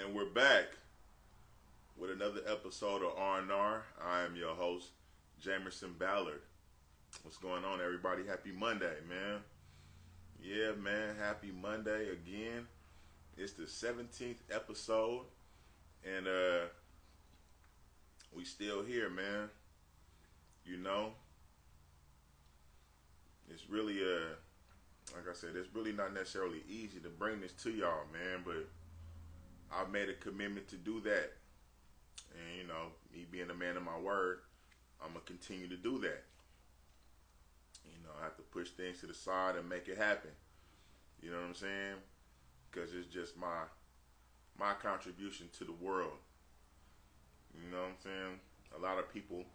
And we're back with another episode of R&R. I am your host, Jamerson Ballard. What's going on, everybody? Happy Monday, man. Yeah, man, happy Monday again. It's the 17th episode, and we still here, man. You know, it's really, like I said, it's really not necessarily easy to bring this to y'all, man, but I've made a commitment to do that. And, you know, me being a man of my word, I'm going to continue to do that. You know, I have to push things to the side and make it happen. You know what I'm saying? Because it's just my contribution to the world. You know what I'm saying? A lot of people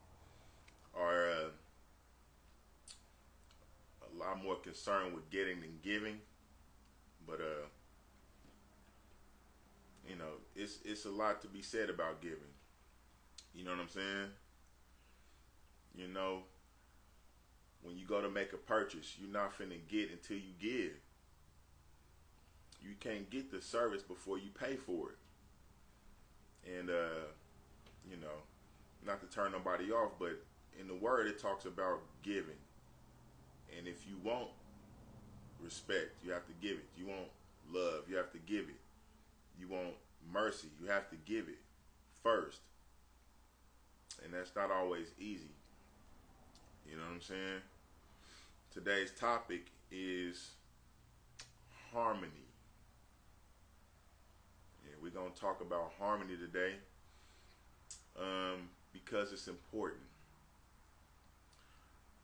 are a lot more concerned with getting than giving. But, you know, it's a lot to be said about giving. You know what I'm saying? You know, when you go to make a purchase, you're not finna get until you give. You can't get the service before you pay for it. And, you know, not to turn nobody off, but in the word it talks about giving. And if you want respect, you have to give it. You want love, you have to give it. You want mercy, you have to give it first. And that's not always easy. You know what I'm saying? Today's topic is harmony. Yeah, we're going to talk about harmony today because it's important.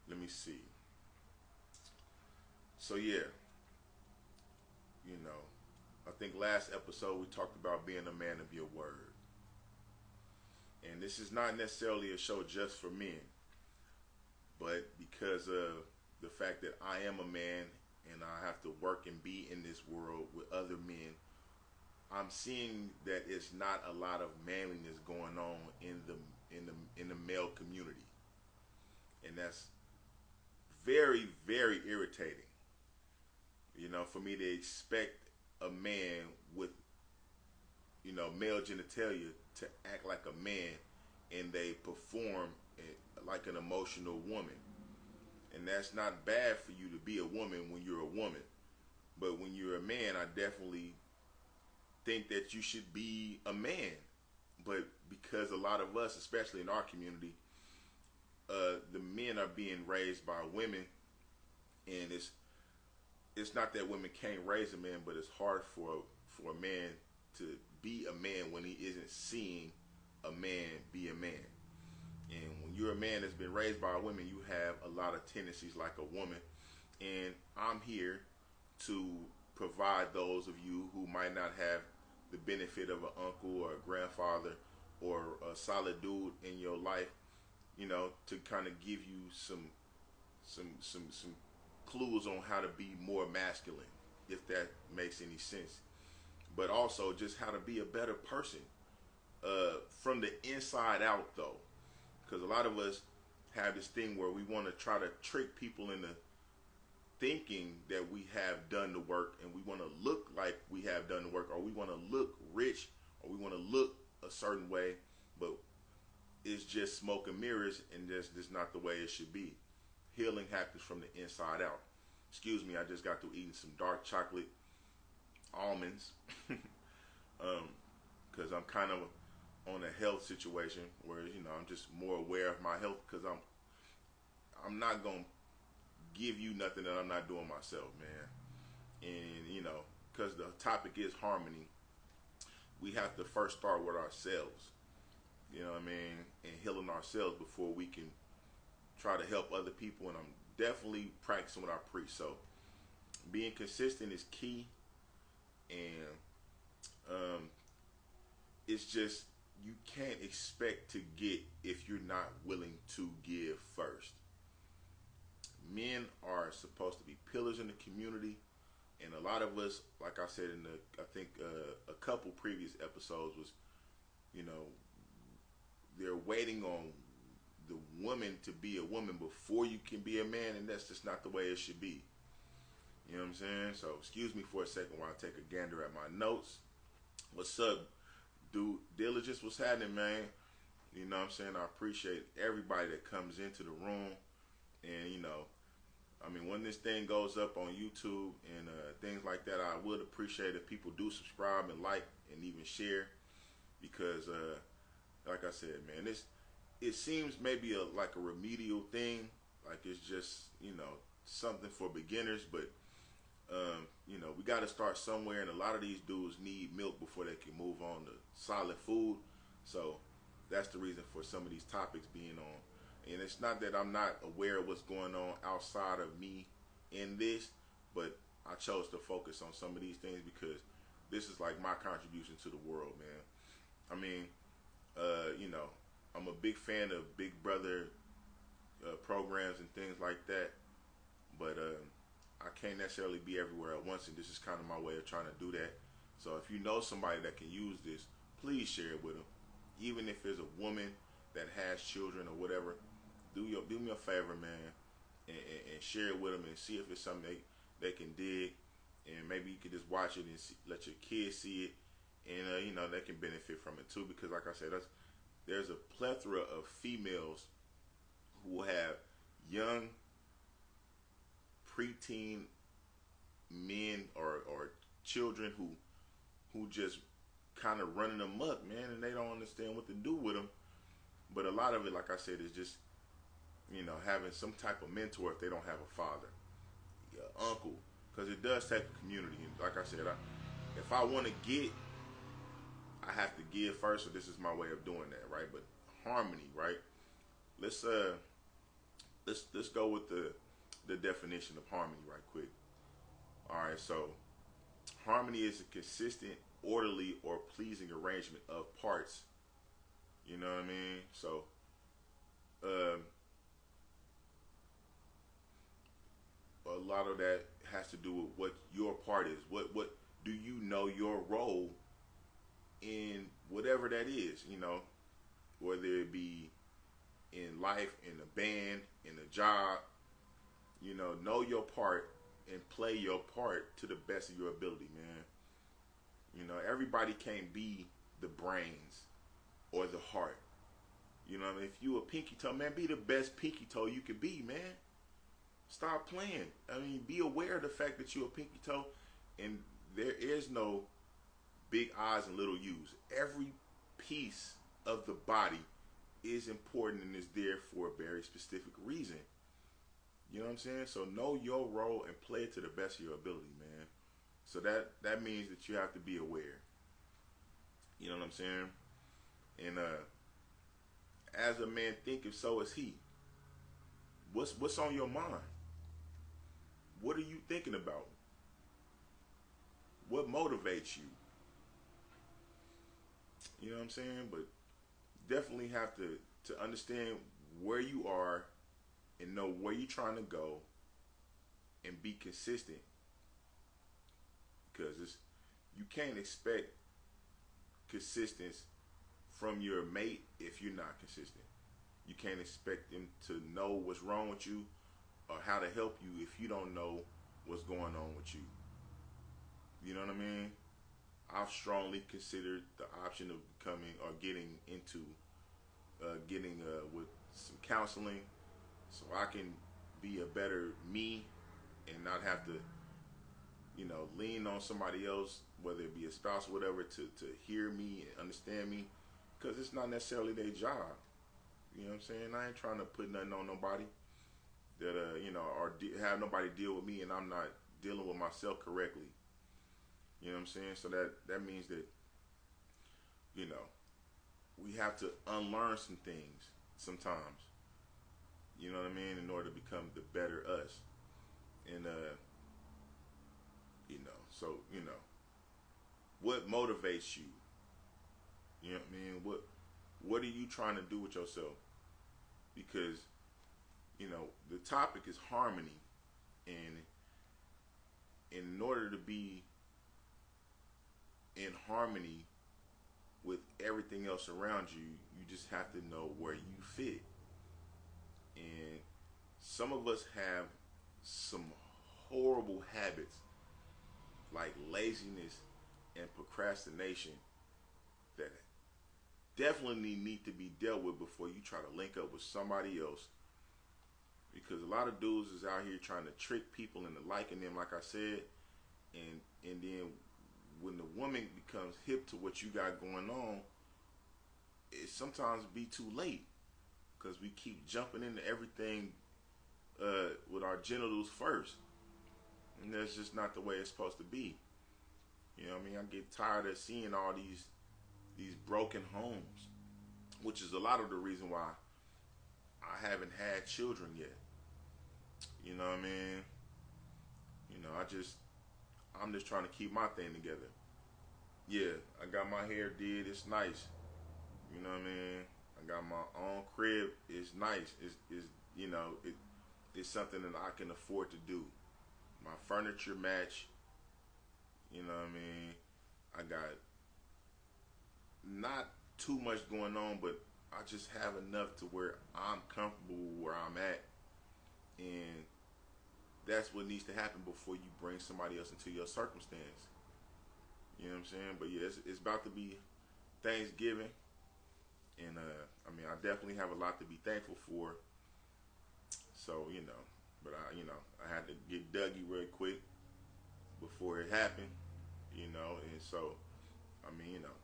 Let me see. So yeah, you know, I think last episode we talked about being a man of your word. And this is not necessarily a show just for men, but because of the fact that I am a man and I have to work and be in this world with other men, I'm seeing that it's not a lot of manliness going on in the male community. And that's very, very irritating. You know, for me to expect a man with, you know, male genitalia to act like a man and they perform like an emotional woman. And that's not bad for you to be a woman when you're a woman. But when you're a man, I definitely think that you should be a man. But because a lot of us, especially in our community, the men are being raised by women, and it's not that women can't raise a man, but it's hard for a man to be a man when he isn't seeing a man be a man. And when you're a man that's been raised by a woman, you have a lot of tendencies like a woman. And I'm here to provide those of you who might not have the benefit of an uncle or a grandfather or a solid dude in your life, you know, to kind of give you some clues on how to be more masculine, if that makes any sense. But also just how to be a better person from the inside out, though. Because a lot of us have this thing where we want to try to trick people into thinking that we have done the work, and we want to look like we have done the work, or we want to look rich, or we want to look a certain way, but it's just smoke and mirrors, and that's not the way it should be. Healing happens from the inside out. Excuse me, I just got through eating some dark chocolate almonds because I'm kind of on a health situation where, you know, I'm just more aware of my health, because I'm not gonna give you nothing that I'm not doing myself, man. And, you know, because the topic is harmony, we have to first start with ourselves, you know what I mean, and healing ourselves before we can try to help other people. And I'm definitely practicing what I preach. So being consistent is key. And it's just, you can't expect to get if you're not willing to give first. Men are supposed to be pillars in the community, and a lot of us, like I said in I think a couple previous episodes, was, you know, they're waiting on the woman to be a woman before you can be a man, and that's just not the way it should be. You know what I'm saying? So excuse me for a second while I take a gander at my notes. What's up, due diligence was happening, man. You know what I'm saying? I appreciate everybody that comes into the room. And, you know, I mean, when this thing goes up on YouTube and things like that, I would appreciate if people do subscribe and like and even share. Because, like I said, man, it seems maybe like a remedial thing. Like it's just, you know, something for beginners. But, you know, we got to start somewhere. And a lot of these dudes need milk before they can move on to solid food. So that's the reason for some of these topics being on. And it's not that I'm not aware of what's going on outside of me in this, but I chose to focus on some of these things because this is like my contribution to the world, man. I mean, you know, I'm a big fan of Big Brother programs and things like that, but I can't necessarily be everywhere at once, and this is kind of my way of trying to do that. So if you know somebody that can use this, please share it with them. Even if it's a woman that has children or whatever, do me a favor, man, and share it with them and see if it's something they can dig, and maybe you can just watch it and let your kids see it, and you know, they can benefit from it too. Because like I said, there's a plethora of females who have young preteen men or children who just kind of running amok, man, and they don't understand what to do with them. But a lot of it, like I said, is just, you know, having some type of mentor if they don't have a father, uncle, because it does take a community. And like I said, if I want to get, I have to give first. So this is my way of doing that, right? But harmony, right? Let's go with the definition of harmony right quick. All right, so harmony is a consistent, orderly, or pleasing arrangement of parts. You know what I mean? So, a lot of that has to do with what your part is. What do you know your role in whatever that is? You know, whether it be in life, in a band, in a job. You know your part and play your part to the best of your ability, man. You know, everybody can't be the brains or the heart. You know what I mean? If you a pinky toe, man, be the best pinky toe you could be, man. Stop playing. I mean, be aware of the fact that you're a pinky toe, and there is no big I's and little U's. Every piece of the body is important and is there for a very specific reason. You know what I'm saying? So know your role and play it to the best of your ability, man. So that means that you have to be aware. You know what I'm saying? And as a man thinketh, so is he. What's on your mind? What are you thinking about? What motivates you? You know what I'm saying? But definitely have to understand where you are and know where you're trying to go and be consistent. Because you can't expect consistency from your mate if you're not consistent. You can't expect them to know what's wrong with you or how to help you if you don't know what's going on with you. You know what I mean? I've strongly considered the option of becoming or getting into with some counseling so I can be a better me and not have to, you know, lean on somebody else, whether it be a spouse or whatever, to hear me and understand me, because it's not necessarily their job. You know what I'm saying? I ain't trying to put nothing on nobody that, you know, or have nobody deal with me and I'm not dealing with myself correctly. You know what I'm saying? So that means that, you know, we have to unlearn some things sometimes. You know what I mean? In order to become the better us. And, you know, so, you know, what motivates you? You know what I mean? What are you trying to do with yourself? Because, you know, the topic is harmony. And in order to be in harmony with everything else around you, you just have to know where you fit. And some of us have some horrible habits like laziness and procrastination that definitely need to be dealt with before you try to link up with somebody else. Because a lot of dudes is out here trying to trick people into liking them, like I said, and then when the woman becomes hip to what you got going on, it sometimes be too late because we keep jumping into everything with our genitals first, and that's just not the way it's supposed to be. You know what I mean? I get tired of seeing all these broken homes, which is a lot of the reason why I haven't had children yet. You know what I mean? You know, I'm just trying to keep my thing together. Yeah, I got my hair did. It's nice. You know what I mean? I got my own crib. It's nice. It's you know, it's something that I can afford to do. My furniture match. You know what I mean? I got not too much going on, but I just have enough to where I'm comfortable where I'm at. And that's what needs to happen before you bring somebody else into your circumstance. You know what I'm saying? But yeah, it's about to be Thanksgiving. And I mean, I definitely have a lot to be thankful for. So, you know, but I had to get Dougie real quick before it happened, you know, and so, I mean, you know,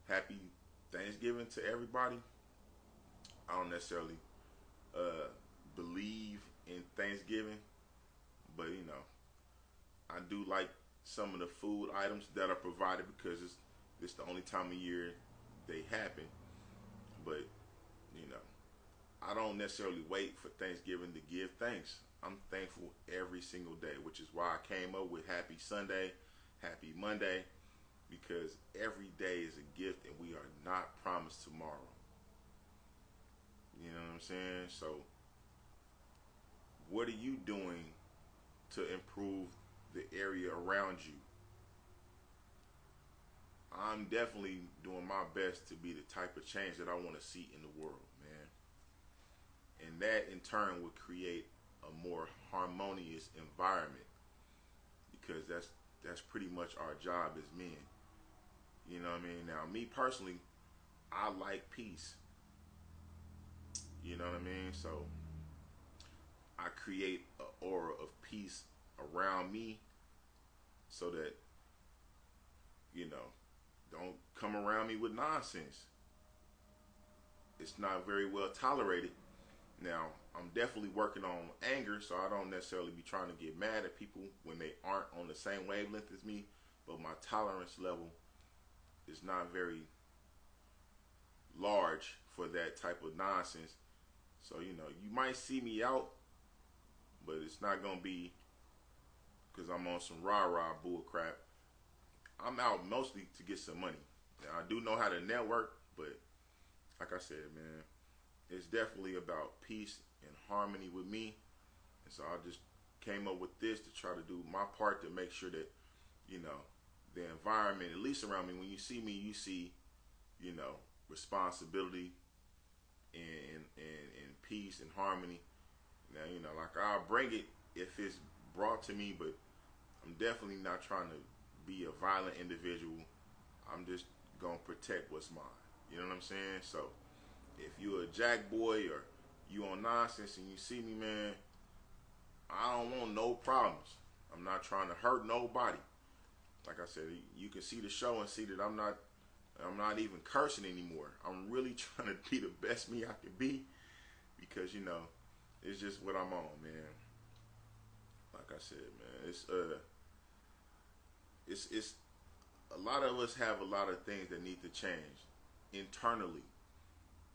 happy Thanksgiving to everybody. I don't necessarily believe in Thanksgiving, but, you know, I do like some of the food items that are provided because it's the only time of year they happen. But, you know, I don't necessarily wait for Thanksgiving to give thanks. I'm thankful every single day, which is why I came up with Happy Sunday, Happy Monday, because every day is a gift and we are not promised tomorrow. You know what I'm saying? So, what are you doing to improve the area around you? I'm definitely doing my best to be the type of change that I want to see in the world, man. And that in turn would create a more harmonious environment, because that's pretty much our job as men. You know what I mean? Now, me personally, I like peace. You know what I mean? So I create an aura of peace around me so that, you know, don't come around me with nonsense. It's not very well tolerated. Now, I'm definitely working on anger, so I don't necessarily be trying to get mad at people when they aren't on the same wavelength as me, but my tolerance level is not very large for that type of nonsense. So, you know, you might see me out, but it's not going to be because I'm on some rah-rah bull crap. I'm out mostly to get some money. Now, I do know how to network, but like I said, man, it's definitely about peace and harmony with me. And so I just came up with this to try to do my part to make sure that, you know, the environment, at least around me, when you see me, you see, you know, responsibility and peace and harmony. Now, you know, like I'll bring it if it's brought to me, but I'm definitely not trying to be a violent individual. I'm just gonna protect what's mine. You know what I'm saying? So if you're a jack boy or you on nonsense and you see me, man, I don't want no problems. I'm not trying to hurt nobody. Like I said, you can see the show and see that I'm not even cursing anymore. I'm really trying to be the best me I can be, because, you know, it's just what I'm on, man. Like I said, man, it's a lot of us have a lot of things that need to change internally.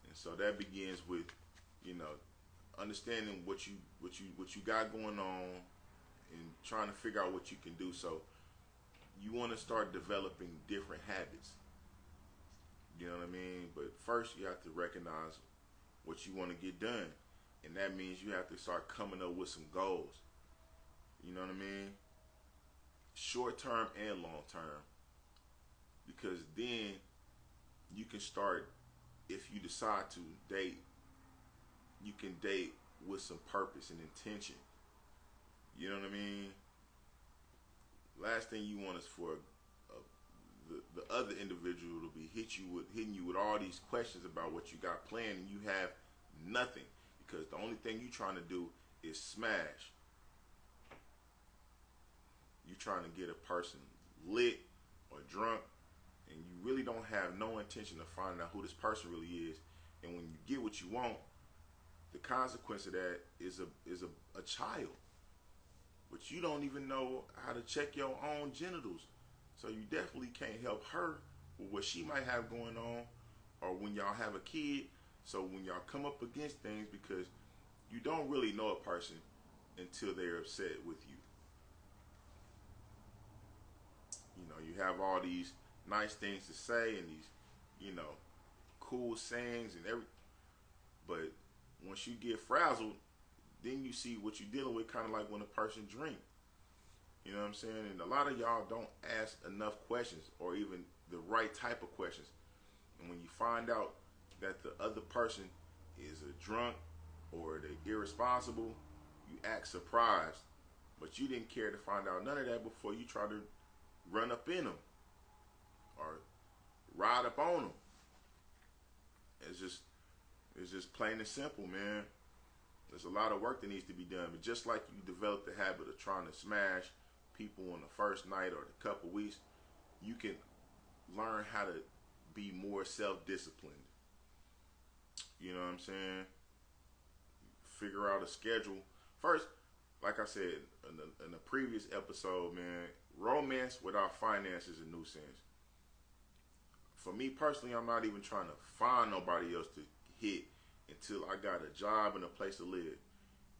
And so that begins with, you know, understanding what you got going on and trying to figure out what you can do. So you want to start developing different habits. You know what I mean? But first you have to recognize what you want to get done. And that means you have to start coming up with some goals. You know what I mean? Short term and long term. Because then you can start, if you decide to date, you can date with some purpose and intention. You know what I mean? Last thing you want is for the other individual to be hitting you with all these questions about what you got planned, and you have nothing, because the only thing you trying to do is smash. You trying to get a person lit or drunk, and you really don't have no intention of finding out who this person really is. And when you get what you want, the consequence of that is a child, but you don't even know how to check your own genitals. So you definitely can't help her with what she might have going on, or when y'all have a kid. So when y'all come up against things, because you don't really know a person until they're upset with you. You know, you have all these nice things to say and these, you know, cool sayings and but once you get frazzled, then you see what you're dealing with, kind of like when a person drink. You know what I'm saying? And a lot of y'all don't ask enough questions, or even the right type of questions. And when you find out that the other person is a drunk or they're irresponsible, you act surprised. But you didn't care to find out none of that before you try to run up in them or ride up on them. It's just plain and simple, man. There's a lot of work that needs to be done. But just like you develop the habit of trying to smash people on the first night or the couple weeks, you can learn how to be more self-disciplined. You know what I'm saying? Figure out a schedule. First, like I said in the previous episode, man, romance without finance is a nuisance. For me personally, I'm not even trying to find nobody else to hit until I got a job and a place to live.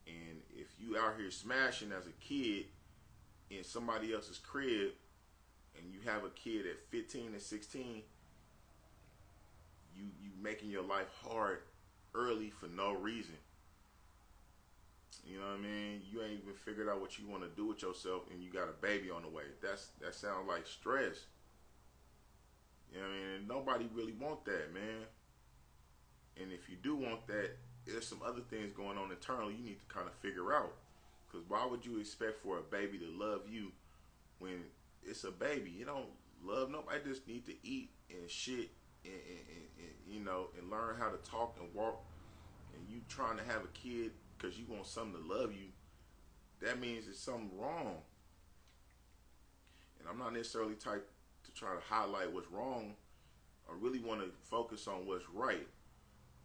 And if you out here smashing as a kid in somebody else's crib, and you have a kid at 15 and 16, you making your life hard early for no reason. You know what I mean? You ain't even figured out what you want to do with yourself, and you got a baby on the way. That sounds like stress. You know what I mean? And nobody really want that, man. And if you do want that, there's some other things going on internally you need to kind of figure out. Because why would you expect for a baby to love you when it's a baby? You don't love nobody. Just need to eat and shit and you know, and learn how to talk and walk. And you trying to have a kid because you want something to love you, that means there's something wrong. And I'm not necessarily type to try to highlight what's wrong. I really want to focus on what's right.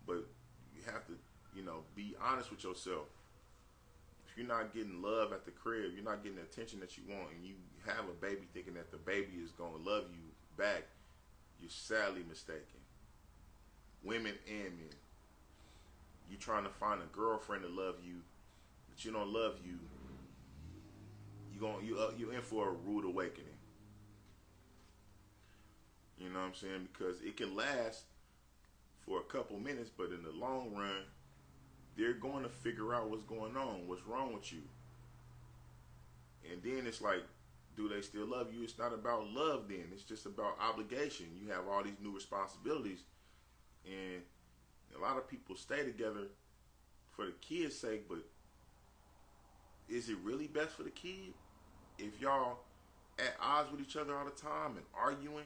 But you have to, you know, be honest with yourself. If you're not getting love at the crib, you're not getting the attention that you want, and you have a baby thinking that the baby is going to love you back, you're sadly mistaken. Women and men. You trying to find a girlfriend to love you, but you don't love you. You're in for a rude awakening. You know what I'm saying? Because it can last for a couple minutes, but in the long run, they're going to figure out what's going on, what's wrong with you. And then it's like, do they still love you? It's not about love then. It's just about obligation. You have all these new responsibilities, and a lot of people stay together for the kid's sake, but is it really best for the kid? If y'all at odds with each other all the time and arguing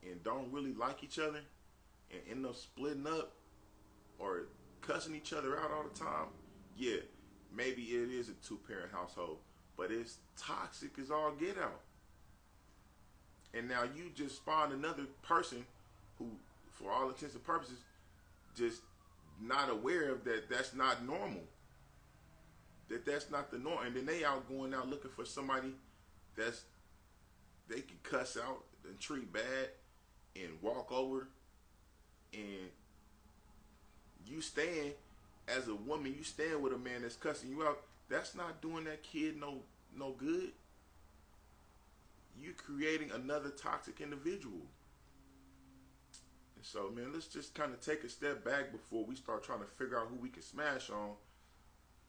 and don't really like each other and end up splitting up or cussing each other out all the time, yeah, maybe it is a two-parent household, but it's toxic as all get out. And now you just spawned another person who, for all intents and purposes, just not aware of that. That's not normal. That's not the norm. And then they out going out looking for somebody they can cuss out and treat bad and walk over. And you stand as a woman, you stand with a man that's cussing you out. That's not doing that kid no good. You creating another toxic individual. And so, man, let's just kind of take a step back before we start trying to figure out who we can smash on,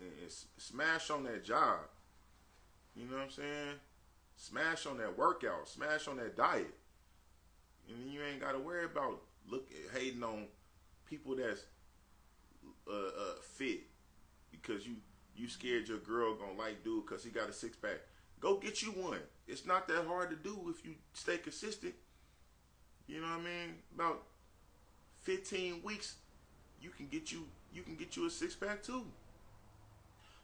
and smash on that job. You know what I'm saying? Smash on that workout. Smash on that diet. And then you ain't got to worry about hating on people that's fit because you scared your girl gonna like dude because he got a six-pack. Go get you one. It's not that hard to do if you stay consistent. You know what I mean? About 15 weeks, you can get you a 6-pack too.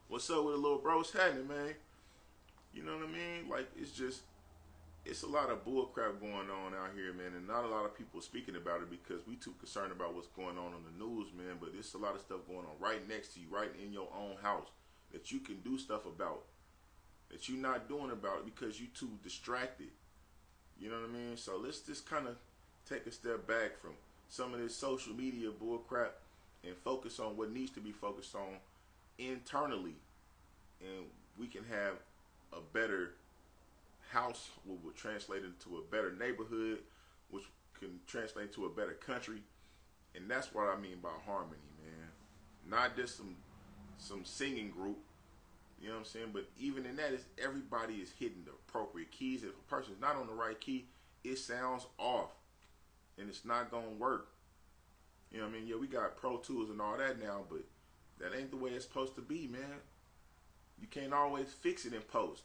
What's up with the little bro? What's happening, man? You know what I mean? Like, it's a lot of bull crap going on out here, man, and not a lot of people speaking about it because we too concerned about what's going on the news, man. But there's a lot of stuff going on right next to you, right in your own house, that you can do stuff about, that you're not doing about it because you too distracted. You know what I mean? So let's just kind of take a step back from some of this social media bull crap and focus on what needs to be focused on internally, and we can have a better house, which will translate into a better neighborhood, which can translate to a better country. And that's what I mean by harmony, man. Not just some singing group, you know what I'm saying? But even in that, everybody is hitting the appropriate keys. If a person's not on the right key, it sounds off, and it's not gonna work. You know what I mean? Yeah, we got Pro Tools and all that now, but that ain't the way it's supposed to be, man. You can't always fix it in post.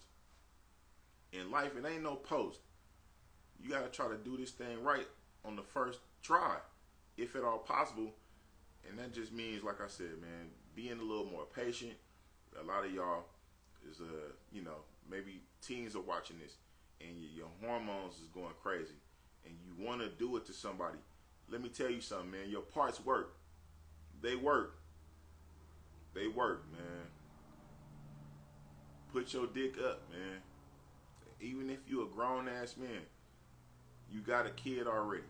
In life, it ain't no post. You gotta try to do this thing right on the first try, if at all possible. And that just means, like I said, man, being a little more patient. A lot of y'all is, you know, maybe teens are watching this, and your hormones is going crazy, and you want to do it to somebody. Let me tell you something, man. Your parts work. They work. They work, man. Put your dick up, man. Even if you a grown ass man, you got a kid already.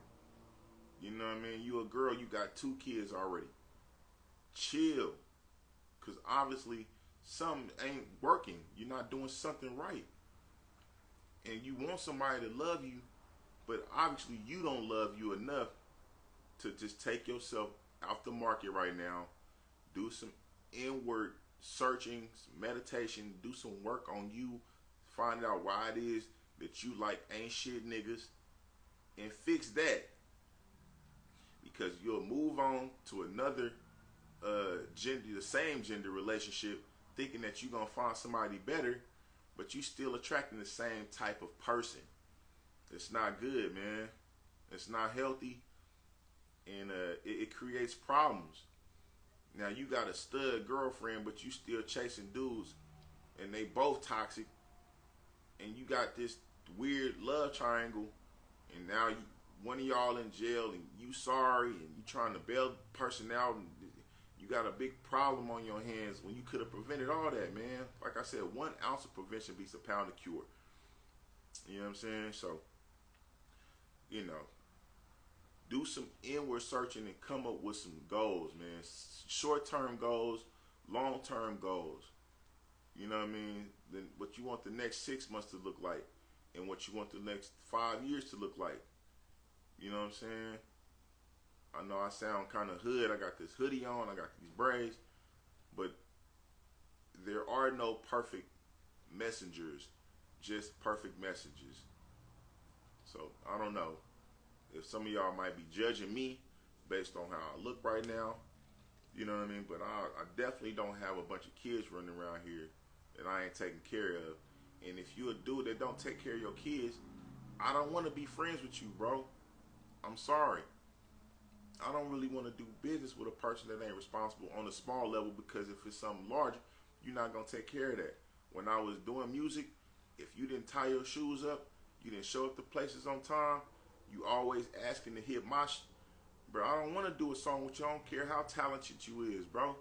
You know what I mean? You a girl, you got 2 kids already. Chill. Because obviously something ain't working. You're not doing something right. And you want somebody to love you, but obviously you don't love you enough to just take yourself out the market right now. Do some inward searching, some meditation, do some work on you, find out why it is that you like ain't shit niggas, and fix that. Because you'll move on to another gender, the same gender relationship, thinking that you're gonna find somebody better, but you still attracting the same type of person. It's not good, man. It's not healthy, and it creates problems. Now you got a stud girlfriend, but you still chasing dudes, and they both toxic, and you got this weird love triangle, and now one of y'all in jail, and you sorry, and you trying to bail the person out, and you got a big problem on your hands when you could have prevented all that, man. Like I said, 1 ounce of prevention beats a pound of cure. You know what I'm saying? So, you know, do some inward searching and come up with some goals, man. Short-term goals, long-term goals. You know what I mean? Then what you want the next 6 months to look like, and what you want the next 5 years to look like. You know what I'm saying? I know I sound kind of hood. I got this hoodie on. I got these braids. But there are no perfect messengers, just perfect messages. So, I don't know if some of y'all might be judging me based on how I look right now. You know what I mean? But I definitely don't have a bunch of kids running around here that I ain't taking care of. And if you a dude that don't take care of your kids, I don't want to be friends with you, bro. I'm sorry. I don't really want to do business with a person that ain't responsible on a small level, because if it's something larger, you're not going to take care of that. When I was doing music, if you didn't tie your shoes up, you didn't show up to places on time, you always asking to hit my bro, I don't want to do a song with you. I don't care how talented you is, bro.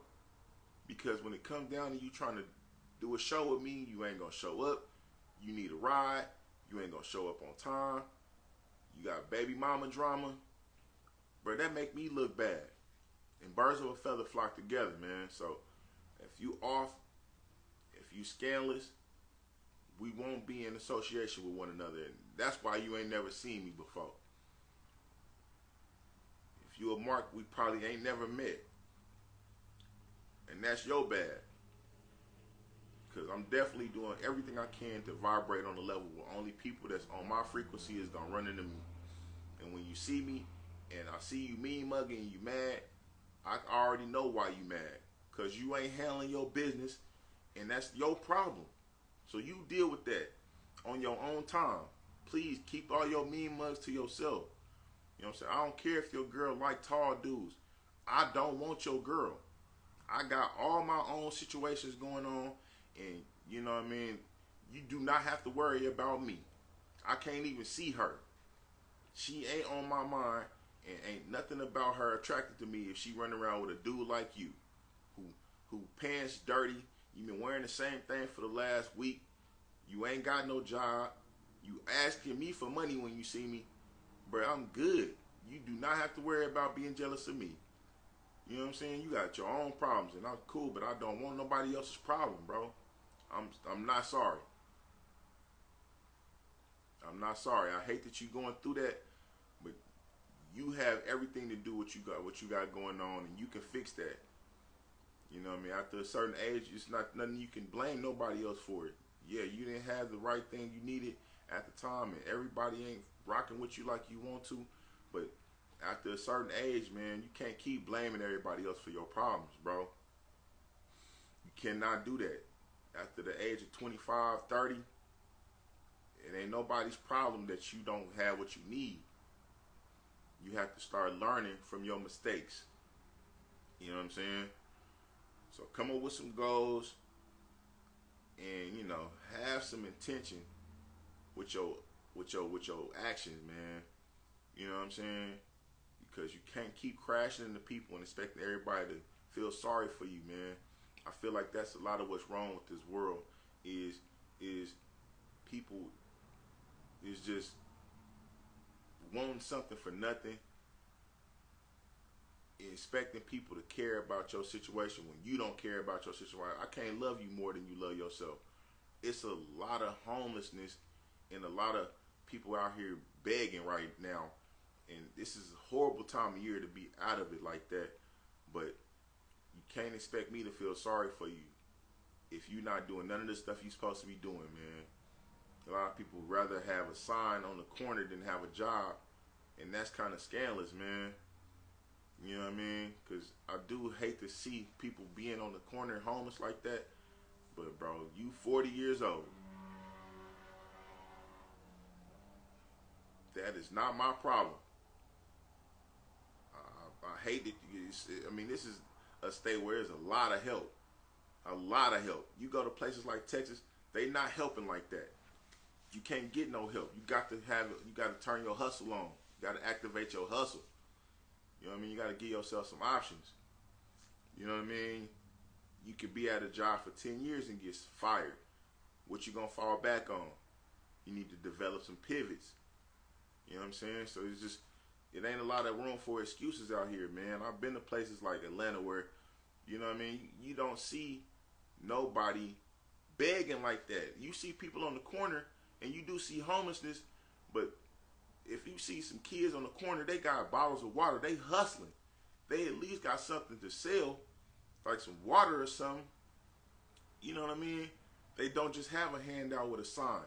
Because when it comes down to you trying to do a show with me, you ain't going to show up. You need a ride. You ain't going to show up on time. You got baby mama drama. Bro, that make me look bad. And birds of a feather flock together, man. So, if you off, if you scandalous, we won't be in association with one another. And that's why you ain't never seen me before. If you a mark, we probably ain't never met. And that's your bad. Because I'm definitely doing everything I can to vibrate on a level where only people that's on my frequency is going to run into me. And when you see me, and I see you mean mugging and you mad, I already know why you mad. Because you ain't handling your business, and that's your problem. So you deal with that on your own time. Please keep all your mean mugs to yourself. You know what I'm saying? I don't care if your girl like tall dudes. I don't want your girl. I got all my own situations going on, and you know what I mean? You do not have to worry about me. I can't even see her. She ain't on my mind, and ain't nothing about her attracted to me if she run around with a dude like you, who pants dirty. You been wearing the same thing for the last week. You ain't got no job. You asking me for money when you see me. Bro, I'm good. You do not have to worry about being jealous of me. You know what I'm saying? You got your own problems, and I'm cool, but I don't want nobody else's problem, bro. I'm not sorry. I'm not sorry. I hate that you going through that, but you have everything to do what you got going on, and you can fix that. You know what I mean? After a certain age, it's not nothing you can blame nobody else for it. Yeah, you didn't have the right thing you needed at the time, and everybody ain't rocking with you like you want to, but after a certain age, man, you can't keep blaming everybody else for your problems, bro. You cannot do that. After the age of 25, 30, it ain't nobody's problem that you don't have what you need. You have to start learning from your mistakes. You know what I'm saying? So come up with some goals and, you know, have some intention with your actions, man. You know what I'm saying? Because you can't keep crashing into people and expecting everybody to feel sorry for you, man. I feel like that's a lot of what's wrong with this world is people is just wanting something for nothing, expecting people to care about your situation when you don't care about your situation. I can't love you more than you love yourself. It's a lot of homelessness and a lot of people out here begging right now. And this is a horrible time of year to be out of it like that. But you can't expect me to feel sorry for you if you're not doing none of the stuff you're supposed to be doing, man. A lot of people would rather have a sign on the corner than have a job. And that's kind of scandalous, man. You know what I mean? Because I do hate to see people being on the corner homeless like that. But, bro, you 40 years old. That is not my problem. I hate that. I mean, this is a state where there's a lot of help. A lot of help. You go to places like Texas, they not helping like that. You can't get no help. You got to turn your hustle on. You got to activate your hustle. You know what I mean? You got to give yourself some options. You know what I mean? You could be at a job for 10 years and get fired. What you gonna fall back on? You need to develop some pivots. You know what I'm saying? So it's just, it ain't a lot of room for excuses out here, man. I've been to places like Atlanta where, you know what I mean, you don't see nobody begging like that. You see people on the corner and you do see homelessness, but if you see some kids on the corner, they got bottles of water, they hustling. They at least got something to sell, like some water or something. You know what I mean? They don't just have a handout with a sign.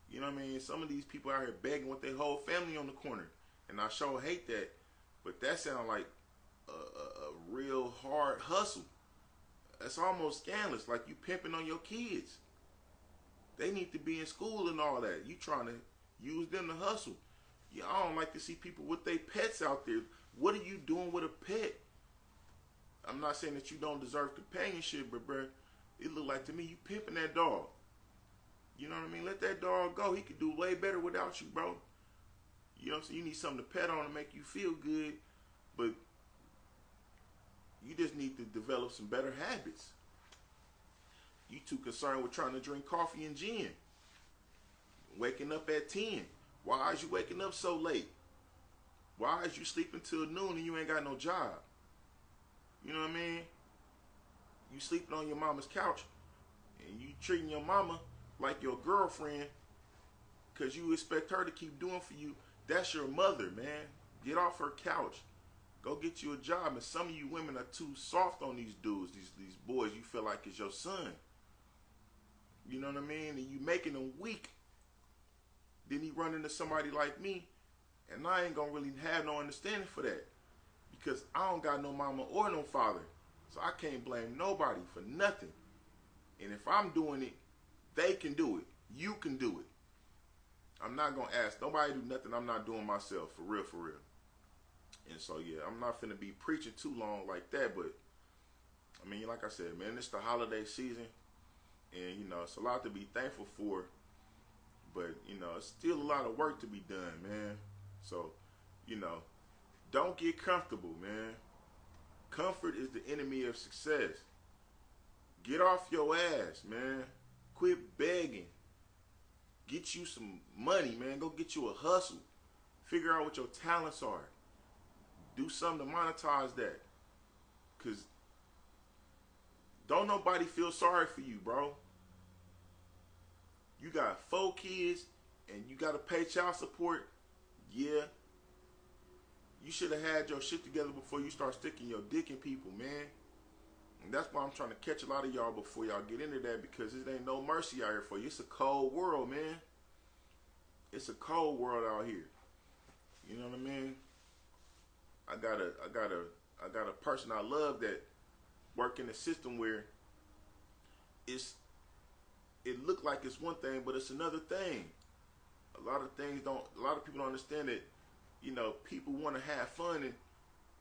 You know what I mean? Some of these people out here begging with their whole family on the corner. And I sure hate that. But that sounds like a real hard hustle. That's almost scandalous. Like you pimping on your kids. They need to be in school and all that. You trying to use them to hustle. Yeah, I don't like to see people with their pets out there. What are you doing with a pet? I'm not saying that you don't deserve companionship, but bro, it look like to me you pimping that dog. You know what I mean? Let that dog go. He could do way better without you, bro. You know what I'm saying? You need something to pet on to make you feel good, but you just need to develop some better habits. You too concerned with trying to drink coffee and gin. Waking up at 10. Why is you waking up so late? Why is you sleeping till noon and you ain't got no job? You know what I mean? You sleeping on your mama's couch and you treating your mama like your girlfriend because you expect her to keep doing for you. That's your mother, man. Get off her couch. Go get you a job. And some of you women are too soft on these dudes, these boys you feel like is your son. You know what I mean? And you making them weak. Then he run into somebody like me, and I ain't gonna really have no understanding for that. Because I don't got no mama or no father. So I can't blame nobody for nothing. And if I'm doing it, they can do it. You can do it. I'm not gonna ask nobody to do nothing I'm not doing myself, for real, for real. And so yeah, I'm not finna be preaching too long like that, but I mean, like I said, man, it's the holiday season, and you know, it's a lot to be thankful for, but you know, it's still a lot of work to be done, man. So, you know, don't get comfortable, man. Comfort is the enemy of success. Get off your ass, man. Quit begging. Get you some money, man. Go get you a hustle. Figure out what your talents are. Do something to monetize that. Because don't nobody feel sorry for you, bro. You got 4 kids and you got to pay child support. Yeah. You should have had your shit together before you start sticking your dick in people, man. And that's why I'm trying to catch a lot of y'all before y'all get into that, because it ain't no mercy out here for you. It's a cold world, man. It's a cold world out here. You know what I mean? I got a person I love that work in a system where it look like it's one thing, but it's another thing. A lot of people don't understand that, you know, people want to have fun, and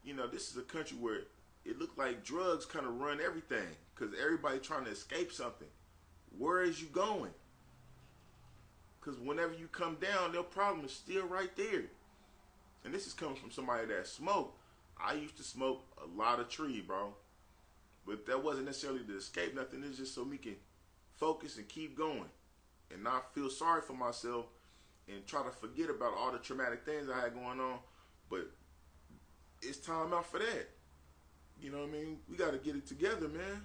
you know, this is a country where it look like drugs kind of run everything, because everybody trying to escape something. Where is you going? Because whenever you come down, their problem is still right there. And this is coming from somebody that smoked. I used to smoke a lot of tree, bro. But that wasn't necessarily to escape nothing. It's just so me can focus and keep going and not feel sorry for myself and try to forget about all the traumatic things I had going on. But it's time out for that. You know what I mean? We got to get it together, man.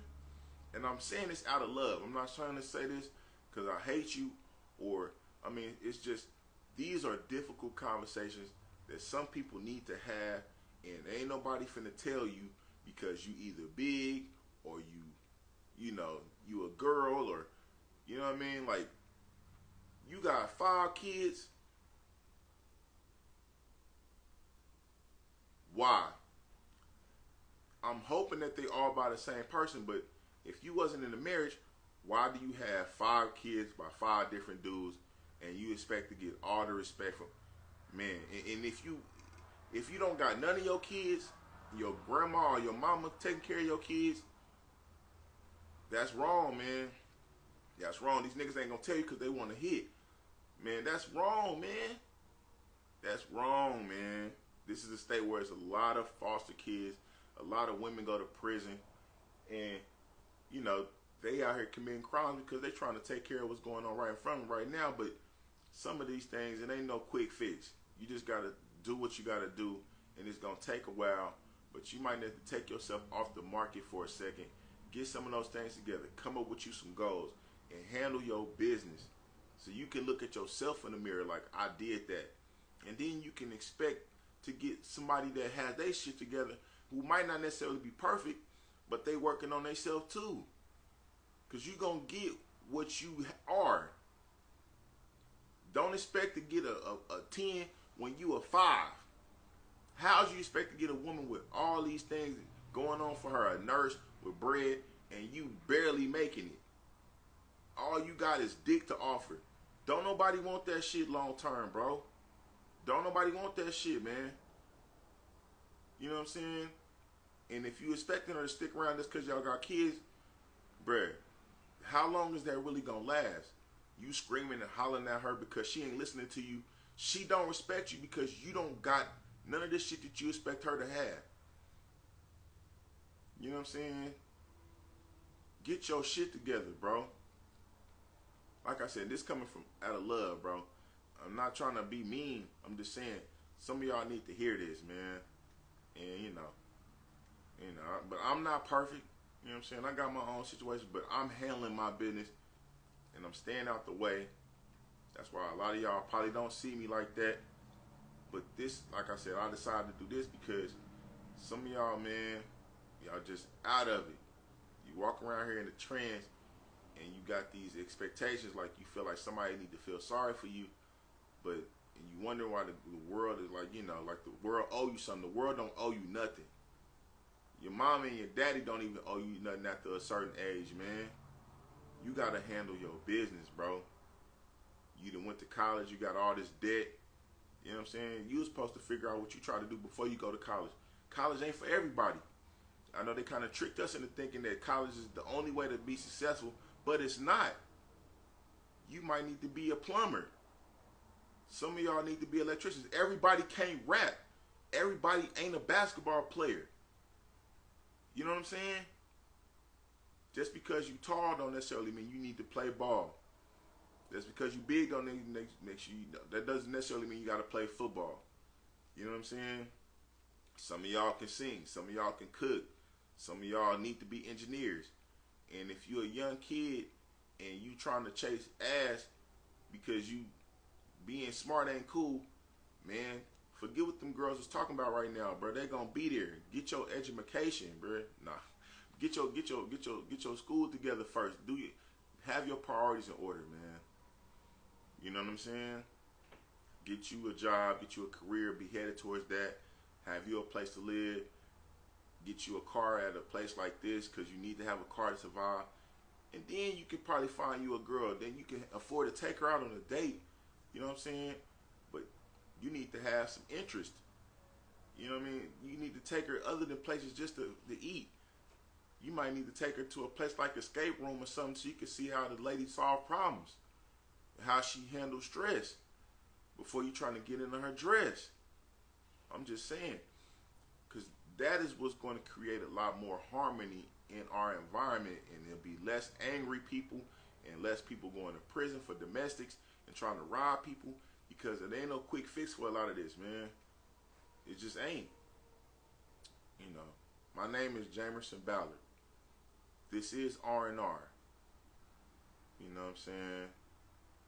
And I'm saying this out of love. I'm not trying to say this because I hate you, or, I mean, it's just, these are difficult conversations that some people need to have, and ain't nobody finna tell you because you either big or you know, you a girl, or, you know what I mean? Like, you got 5 kids. Why? I'm hoping that they all by the same person, but if you wasn't in a marriage, why do you have 5 kids by 5 different dudes and you expect to get all the respect from, man? And if you don't got none of your kids, your grandma or your mama taking care of your kids, that's wrong, man. That's wrong. These niggas ain't gonna tell you because they want to hit. Man, that's wrong, man. That's wrong, man. This is a state where it's a lot of foster kids. A lot of women go to prison. And, you know, they out here committing crimes because they trying to take care of what's going on right in front of them right now. But some of these things, it ain't no quick fix. You just got to do what you got to do. And it's going to take a while. But you might need to take yourself off the market for a second. Get some of those things together. Come up with you some goals. And handle your business. So you can look at yourself in the mirror like, I did that. And then you can expect to get somebody that has their shit together who might not necessarily be perfect, but they working on themselves too. Because you're going to get what you are. Don't expect to get a 10 when you a 5. How do you expect to get a woman with all these things going on for her, a nurse with bread, and you barely making it? All you got is dick to offer. Don't nobody want that shit long term, bro. Don't nobody want that shit, man. You know what I'm saying? And if you expecting her to stick around just because y'all got kids, bruh, how long is that really gonna last? You screaming and hollering at her because she ain't listening to you. She don't respect you because you don't got none of this shit that you expect her to have. You know what I'm saying? Get your shit together, bro. Like I said, this coming from out of love, bro. I'm not trying to be mean. I'm just saying some of y'all need to hear this, man. And you know, but I'm not perfect. You know what I'm saying? I got my own situation, but I'm handling my business and I'm staying out the way. That's why a lot of y'all probably don't see me like that. But this, like I said, I decided to do this because some of y'all, man, y'all just out of it. You walk around here in the trends and you got these expectations like you feel like somebody need to feel sorry for you. But and you wonder why the world is like, you know, like the world owe you something. The world don't owe you nothing. Your mom and your daddy don't even owe you nothing after a certain age, man. You got to handle your business, bro. You done went to college. You got all this debt. You know what I'm saying? You was supposed to figure out what you try to do before you go to college. College ain't for everybody. I know they kind of tricked us into thinking that college is the only way to be successful, but it's not. You might need to be a plumber. Some of y'all need to be electricians. Everybody can't rap. Everybody ain't a basketball player. You know what I'm saying? Just because you tall don't necessarily mean you need to play ball. Just because you big don't make sure you, that doesn't necessarily mean you got to play football. You know what I'm saying? Some of y'all can sing. Some of y'all can cook. Some of y'all need to be engineers. And if you're a young kid and you trying to chase ass because you being smart ain't cool, man, forget what them girls is talking about right now, bro. They gonna be there. Get your education, bro. Nah, get your school together first. Have your priorities in order, man. You know what I'm saying? Get you a job, get you a career, be headed towards that. Have you a place to live. Get you a car at a place like this because you need to have a car to survive. And then you can probably find you a girl. Then you can afford to take her out on a date. You know what I'm saying? But you need to have some interest. You know what I mean? You need to take her other than places just to eat. You might need to take her to a place like escape room or something so you can see how the lady solve problems. How she handles stress before you trying to get into her dress. I'm just saying. Because that is what's going to create a lot more harmony in our environment, and there'll be less angry people and less people going to prison for domestics and trying to rob people, because it ain't no quick fix for a lot of this, man. It just ain't. You know, my name is Jamerson Ballard. This is R&R. You know what I'm saying?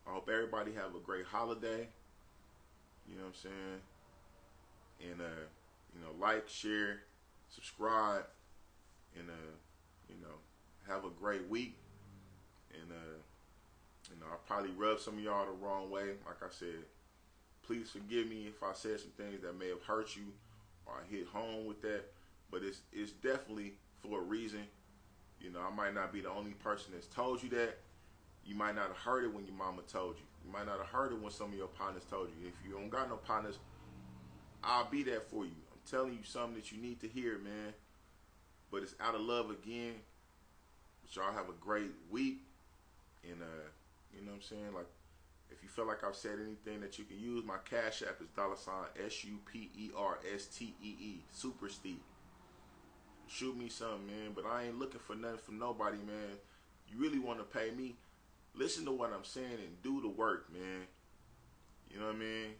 I hope everybody have a great holiday. You know what I'm saying? And you know, like, share, subscribe, and you know, have a great week. And you know, I probably rubbed some of y'all the wrong way. Like I said, please forgive me if I said some things that may have hurt you or I hit home with that. But it's definitely for a reason. You know, I might not be the only person that's told you that. You might not have heard it when your mama told you. You might not have heard it when some of your partners told you. If you don't got no partners, I'll be there for you. I'm telling you something that you need to hear, man. But it's out of love again. But y'all have a great week. And you know what I'm saying? Like, if you feel like I've said anything that you can use, my Cash App is $SuperStee. SuperStee. Shoot me something, man. But I ain't looking for nothing from nobody, man. You really want to pay me? Listen to what I'm saying and do the work, man. You know what I mean?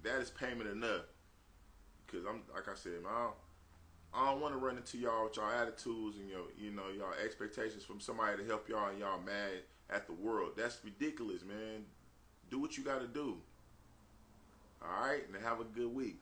That is payment enough. Because I'm, like I said, man, I don't want to run into y'all with y'all attitudes and y'all expectations from somebody to help y'all and y'all mad at the world. That's ridiculous, man. Do what you got to do. All right? And have a good week.